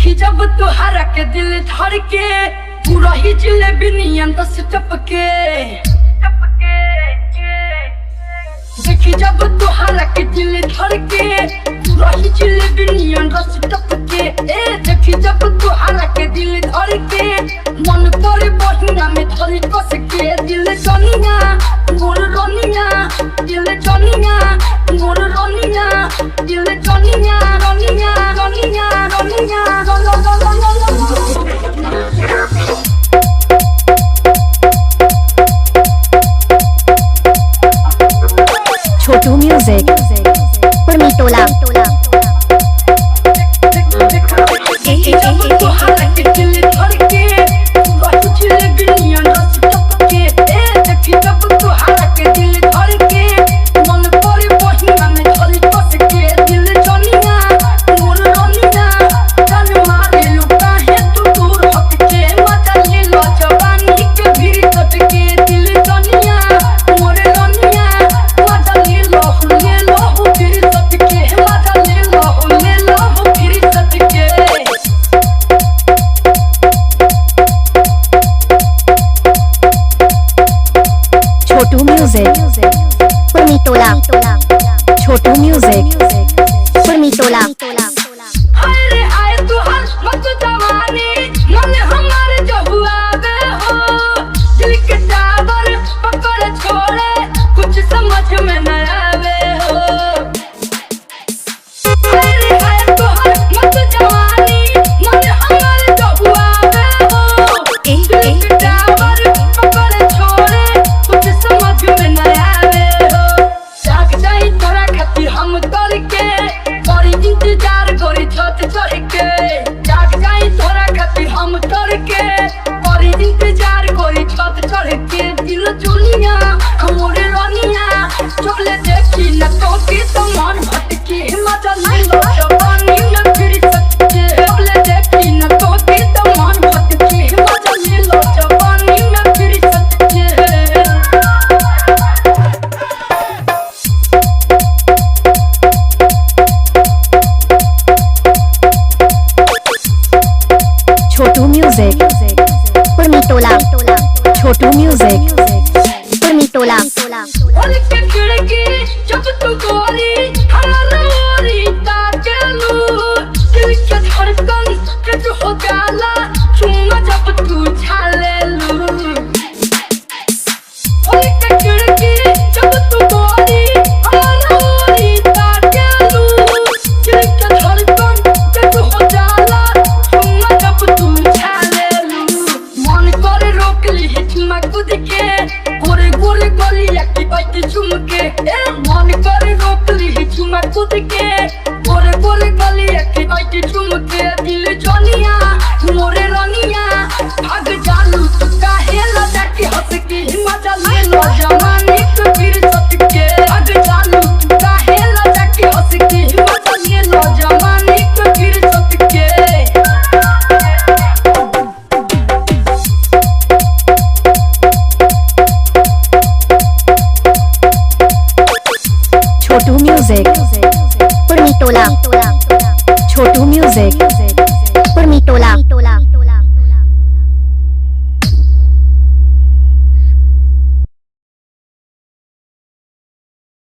देखी जब तुहरा के दिल धड़ के पूरा ही जिलेबी नियन दस टपके देखी जब तुहरा के दिल धड़ के पूरा ही जिलेबी नियन दस टपके देखी जब तुहरा के दिल धड़ के मन पर बहिना में धरी कस के दिल जनिया मोर रनिया दिल जनिया मोर रनिया दिल जनिया रनिया रनिया रनिया छोटू म्यूजिक परमीटोला छोटू म्यूजिक परमीटोला छोटू म्यूजिक परमीटोला अरे आए तू हर मत जवानी मन हमारे जो हुआ बे हो दिल के टावर पकड़ छोड़े कुछ समझ में न आवे हो अरे आए तू हर मत जवानी मन हमारे जो हुआ बे हो दिल के टावर पकड़ छोड़े कुछ समझ में न आवे हो जाग जाई तोरा खातिर हम करके बड़ी इंतजार करी छत चढ़ के जाग जाई तोरा खातिर हम करके बड़ी इंतजार करी छत चढ़ के दिल जुलिया हमरे रनिया चले देखी न तो के तो मन भटके मजा नहीं लो जवानी न फिर सकते चले देखी न तो के तो मन भटके मजा नहीं लो जवानी न फिर सकते छोटू म्यूजिक परमीटोला छोटू म्यूजिक